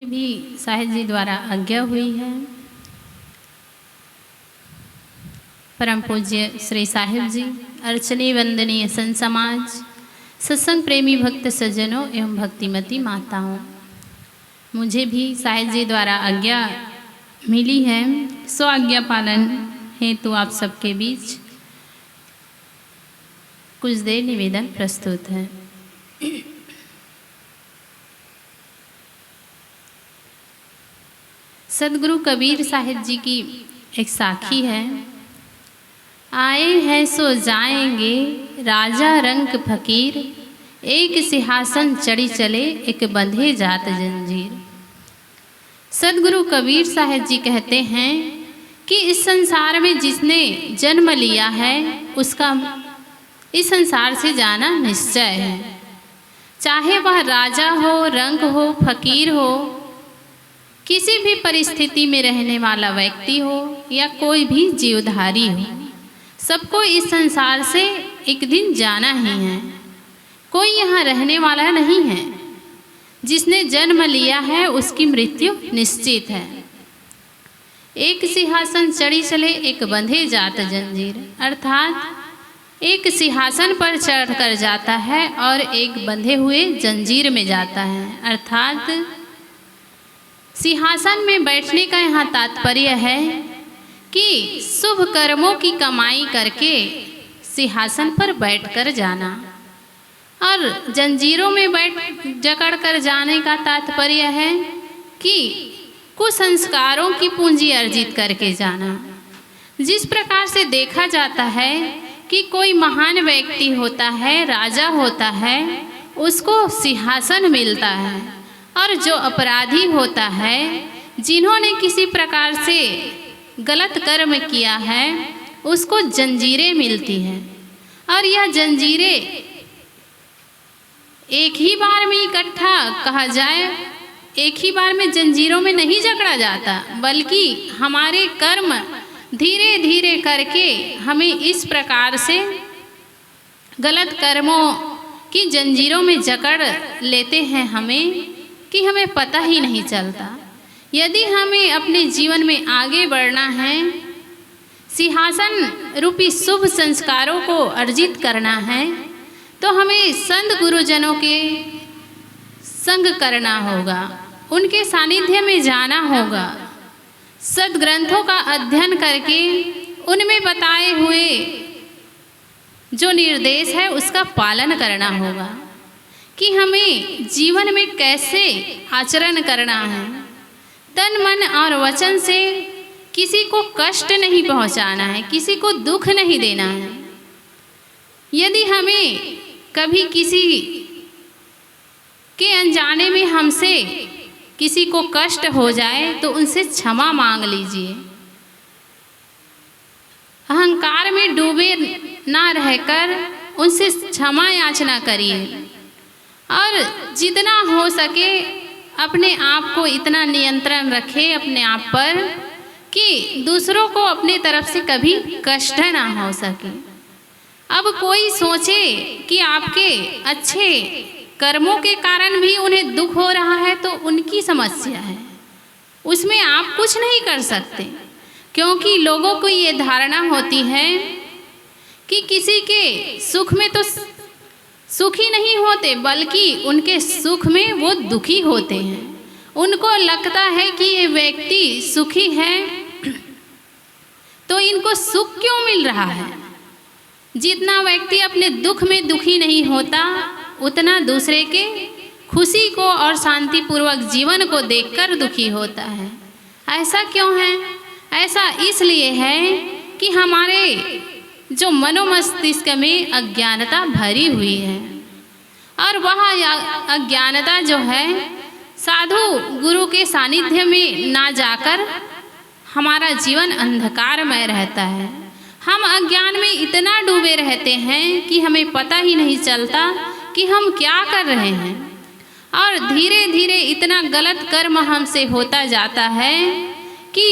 भी साहिब जी द्वारा आज्ञा हुई है। परम पूज्य श्री साहिब जी, अर्चनीय वंदनीय संत समाज, सत्संग प्रेमी भक्त सज्जनों एवं भक्तिमती माताओं, मुझे भी साहिब जी द्वारा आज्ञा मिली है। सो आज्ञा पालन हेतु आप सबके बीच कुछ देर निवेदन प्रस्तुत है। सदगुरु कबीर साहिब जी की एक साखी है। आए हैं सो जाएंगे राजा रंक फकीर, एक सिंहासन चढ़ी चले एक बंधे जात जंजीर। सदगुरु कबीर साहिब जी कहते हैं कि इस संसार में जिसने जन्म लिया है उसका इस संसार से जाना निश्चय है। चाहे वह राजा हो, रंक हो, फकीर हो, किसी भी परिस्थिति में रहने वाला व्यक्ति हो या कोई भी जीवधारी हो, सबको इस संसार से एक दिन जाना ही है। कोई यहाँ रहने वाला नहीं है। जिसने जन्म लिया है उसकी मृत्यु निश्चित है। एक सिंहासन चढ़ी चले एक बंधे जात जंजीर, अर्थात एक सिंहासन पर चढ़ कर जाता है और एक बंधे हुए जंजीर में जाता है। अर्थात सिंहासन में बैठने का यहाँ तात्पर्य है कि शुभ कर्मों की कमाई करके सिंहासन पर बैठकर जाना, और जंजीरों में जकड़ कर जाने का तात्पर्य है कि कुसंस्कारों की पूंजी अर्जित करके जाना। जिस प्रकार से देखा जाता है कि कोई महान व्यक्ति होता है, राजा होता है, उसको सिंहासन मिलता है, और जो अपराधी होता है, जिन्होंने किसी प्रकार से गलत कर्म किया है, उसको जंजीरें मिलती हैं। और यह जंजीरें एक ही बार में इकट्ठा कहा जाए, एक ही बार में जंजीरों में नहीं जकड़ा जाता, बल्कि हमारे कर्म धीरे धीरे करके हमें इस प्रकार से गलत कर्मों की जंजीरों में जकड़ लेते हैं कि हमें पता ही नहीं चलता। यदि हमें अपने जीवन में आगे बढ़ना है, सिंहासन रूपी शुभ संस्कारों को अर्जित करना है, तो हमें संत गुरुजनों के संग करना होगा, उनके सानिध्य में जाना होगा, सद्ग्रंथों का अध्ययन करके उनमें बताए हुए जो निर्देश है उसका पालन करना होगा कि हमें जीवन में कैसे आचरण करना है। तन मन और वचन से किसी को कष्ट नहीं पहुंचाना है, किसी को दुख नहीं देना है। यदि हमें कभी किसी के अनजाने में हमसे किसी को कष्ट हो जाए तो उनसे क्षमा मांग लीजिए। अहंकार में डूबे ना रहकर उनसे क्षमा याचना करिए, और जितना हो सके अपने आप को इतना नियंत्रण रखें अपने आप पर कि दूसरों को अपने तरफ से कभी कष्ट ना हो सके। अब कोई सोचे कि आपके अच्छे कर्मों के कारण भी उन्हें दुख हो रहा है तो उनकी समस्या है, उसमें आप कुछ नहीं कर सकते, क्योंकि लोगों को ये धारणा होती है कि किसी के सुख में तो सुखी नहीं होते, बल्कि उनके सुख में वो दुखी होते हैं। उनको लगता है कि ये व्यक्ति सुखी है तो इनको सुख क्यों मिल रहा है। जितना व्यक्ति अपने दुख में दुखी नहीं होता, उतना दूसरे के खुशी को और शांतिपूर्वक जीवन को देखकर दुखी होता है। ऐसा क्यों है? ऐसा इसलिए है कि हमारे जो मनोमस्तिष्क में अज्ञानता भरी हुई है, और वह अज्ञानता जो है साधु गुरु के सानिध्य में ना जाकर हमारा जीवन अंधकारमय रहता है। हम अज्ञान में इतना डूबे रहते हैं कि हमें पता ही नहीं चलता कि हम क्या कर रहे हैं, और धीरे धीरे इतना गलत कर्म हमसे होता जाता है कि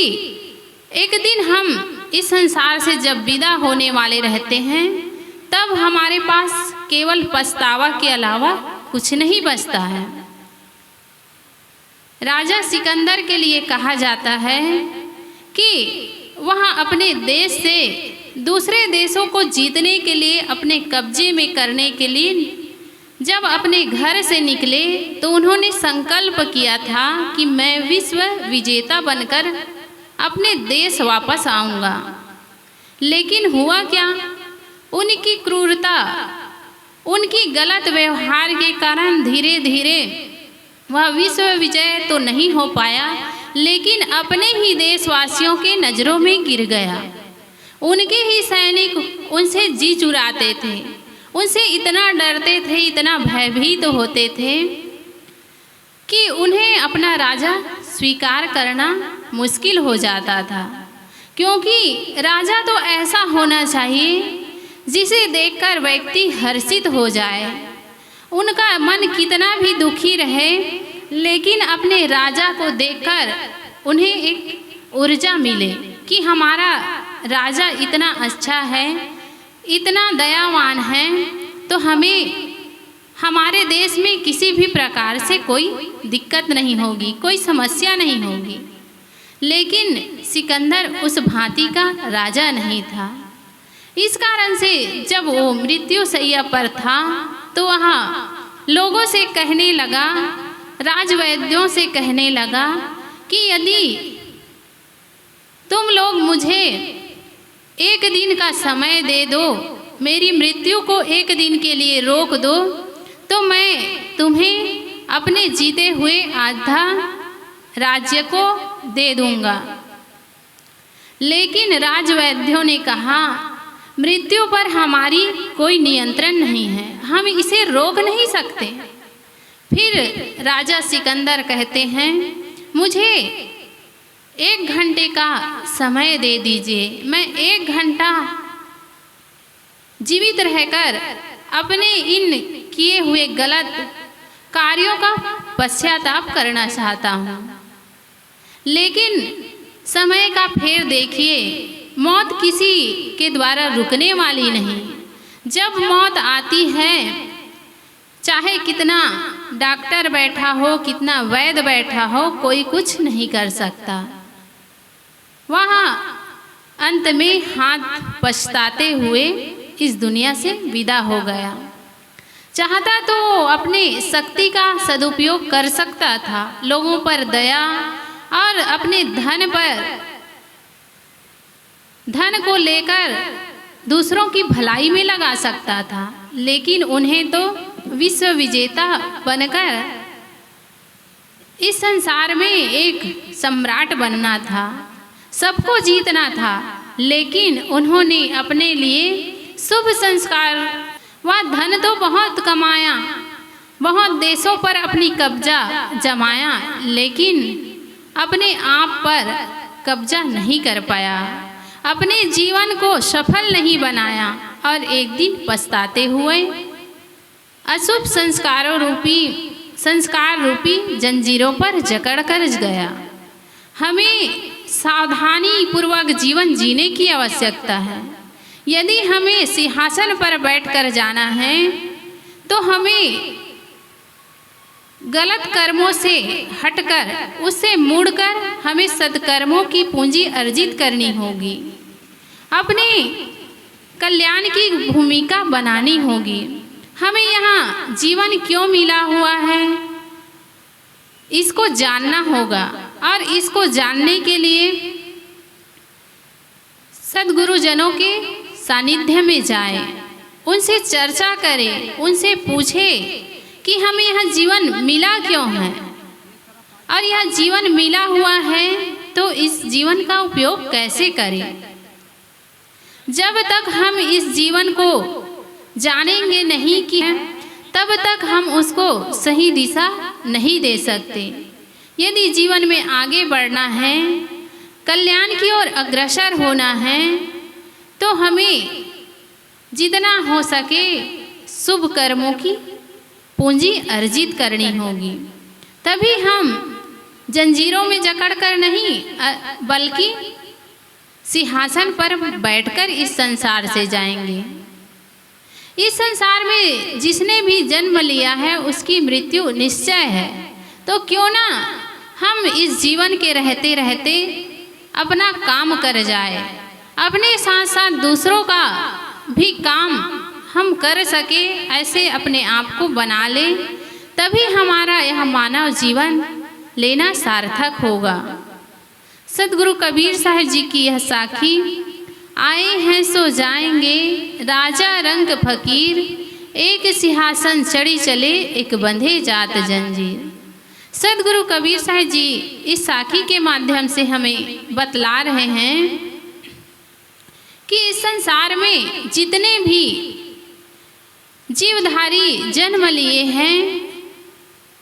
एक दिन हम इस संसार से जब विदा होने वाले रहते हैं, तब हमारे पास केवल पछतावा के अलावा कुछ नहीं बचता है। राजा सिकंदर के लिए कहा जाता है कि वह अपने देश से दूसरे देशों को जीतने के लिए, अपने कब्जे में करने के लिए जब अपने घर से निकले तो उन्होंने संकल्प किया था कि मैं विश्व विजेता बनकर अपने देश वापस आऊँगा। लेकिन हुआ क्या, उनकी क्रूरता, उनकी गलत व्यवहार के कारण धीरे धीरे वह विश्व विजय तो नहीं हो पाया, लेकिन अपने ही देशवासियों के नज़रों में गिर गया। उनके ही सैनिक उनसे जी चुराते थे, उनसे इतना डरते थे, इतना भयभीत होते थे कि उन्हें अपना राजा स्वीकार करना मुश्किल हो जाता था। क्योंकि राजा तो ऐसा होना चाहिए जिसे देखकर व्यक्ति हर्षित हो जाए। उनका मन कितना भी दुखी रहे, लेकिन अपने राजा को देखकर उन्हें एक ऊर्जा मिले कि हमारा राजा इतना अच्छा है, इतना दयावान है, तो हमें हमारे देश में किसी भी प्रकार से कोई दिक्कत नहीं होगी, कोई समस्या नहीं होगी। लेकिन सिकंदर उस भांति का राजा नहीं था। इस कारण से जब वो मृत्यु शैया पर था तो वहाँ लोगों से कहने लगा, राजवैद्यों से कहने लगा कि यदि तुम लोग मुझे एक दिन का समय दे दो, मेरी मृत्यु को एक दिन के लिए रोक दो, तो मैं तुम्हें अपने जीते हुए आधा राज्य को दे दूंगा। लेकिन राजवैद्यों ने कहा, मृत्यु पर हमारी कोई नियंत्रण नहीं है, हम इसे रोक नहीं सकते। फिर राजा सिकंदर कहते हैं, मुझे 1 घंटे का समय दे दीजिए, मैं 1 घंटा जीवित रहकर अपने इन किए हुए गलत कार्यों का पश्चाताप करना चाहता हूँ। लेकिन समय का फेर देखिए, मौत किसी के द्वारा रुकने वाली नहीं। जब मौत आती है, चाहे कितना डॉक्टर बैठा हो, कितना वैद्य बैठा हो, कोई कुछ नहीं कर सकता। वहाँ अंत में हाथ पछताते हुए इस दुनिया से विदा हो गया। चाहता तो अपने शक्ति का सदुपयोग कर सकता था, लोगों पर दया और अपने धन को लेकर दूसरों की भलाई में लगा सकता था। लेकिन उन्हें तो विश्व विजेता बनकर इस संसार में एक सम्राट बनना था, सबको जीतना था। लेकिन उन्होंने अपने लिए शुभ संस्कार व धन तो बहुत कमाया, बहुत देशों पर अपनी कब्जा जमाया, लेकिन अपने आप पर कब्जा नहीं कर पाया, अपने जीवन को सफल नहीं बनाया और एक दिन पछताते हुए अशुभ संस्कार रूपी जंजीरों पर जकड़ कर गया। हमें सावधानी पूर्वक जीवन जीने की आवश्यकता है। यदि हमें सिंहासन पर बैठकर जाना है तो हमें गलत कर्मों से हटकर, उससे मुड़कर हमें सत्कर्मों की पूंजी अर्जित करनी होगी, अपने कल्याण की भूमिका बनानी होगी। हमें यहाँ जीवन क्यों मिला हुआ है, इसको जानना होगा और इसको जानने के लिए सद्गुरुजनों के सानिध्य में जाएं, उनसे चर्चा करें, उनसे पूछें कि हमें यह जीवन मिला क्यों है, और यह जीवन मिला हुआ है तो इस जीवन का उपयोग कैसे करें। जब तक हम इस जीवन को जानेंगे नहीं कि तब तक हम उसको सही दिशा नहीं दे सकते। यदि जीवन में आगे बढ़ना है, कल्याण की ओर अग्रसर होना है, तो हमें जितना हो सके शुभ कर्मों की पूंजी अर्जित करनी होगी। तभी हम जंजीरों में जकड़कर नहीं, बल्कि सिंहासन पर बैठकर इस संसार से जाएंगे। इस संसार में जिसने भी जन्म लिया है उसकी मृत्यु निश्चय है, तो क्यों ना हम इस जीवन के रहते रहते अपना काम कर जाए, अपने साथ साथ दूसरों का भी काम हम कर सके, ऐसे अपने आप को बना ले, तभी हमारा यह मानव जीवन लेना सार्थक होगा। सदगुरु कबीर साहब जी की यह साखी, आए हैं सो जाएंगे राजा रंग फकीर, एक सिंहासन चढ़ी चले एक बंधे जात जंजीर। सदगुरु कबीर साहब जी इस साखी के माध्यम से हमें बतला रहे हैं कि इस संसार में जितने भी जीवधारी जन्म लिए हैं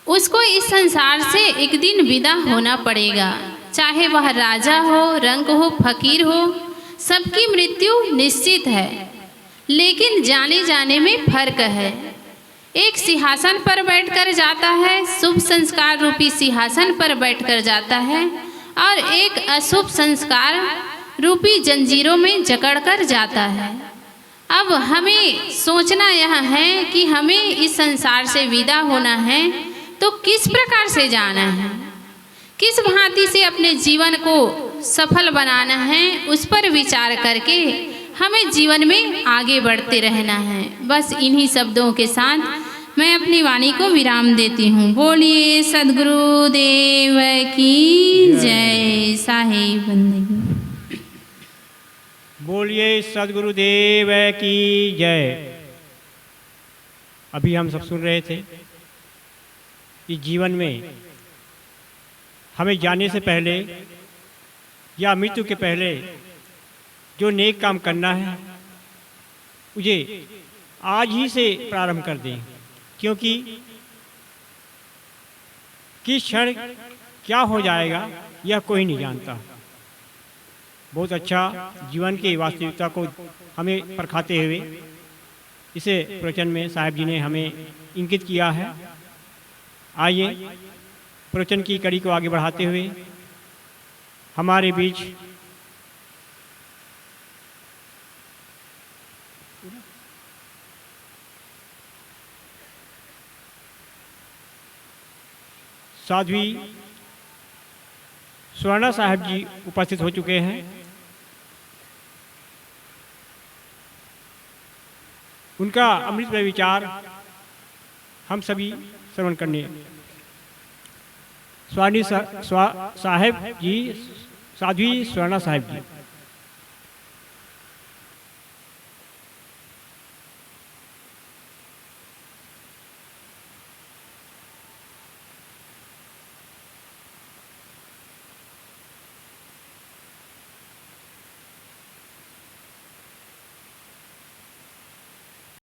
उसको इस संसार से एक दिन विदा होना पड़ेगा। चाहे वह राजा हो, रंक हो, फकीर हो, सबकी मृत्यु निश्चित है, लेकिन जाने जाने में फर्क है। एक सिंहासन पर बैठकर जाता है, शुभ संस्कार रूपी सिंहासन पर बैठकर जाता है, और एक अशुभ संस्कार रूपी जंजीरों में जकड़कर जाता है। अब हमें सोचना यह है कि हमें इस संसार से विदा होना है तो किस प्रकार से जाना है, किस भांति से अपने जीवन को सफल बनाना है, उस पर विचार करके हमें जीवन में आगे बढ़ते रहना है। बस इन्हीं शब्दों के साथ मैं अपनी वाणी को विराम देती हूँ। बोलिए सदगुरु देव की जय। साहिब बंदगी। बोलिए सदगुरु देव की जय। अभी हम सब सुन रहे थे कि जीवन में हमें जाने से पहले या मृत्यु के पहले जो नेक काम करना है मुझे आज ही से प्रारंभ कर दें, क्योंकि किस क्षण क्या हो जाएगा यह कोई नहीं जानता। बहुत अच्छा जीवन की वास्तविकता को हमें परखाते हुए इसे प्रवचन में साहब जी ने हमें इंगित किया है। आइए प्रवचन की कड़ी को आगे बढ़ाते हुए हमारे बीच साध्वी स्वर्णा साहब जी उपस्थित हो चुके हैं। उनका अमृत विचार हम सभी श्रवण करने। स्वामी साहब जी, साध्वी स्वर्णा साहब जी।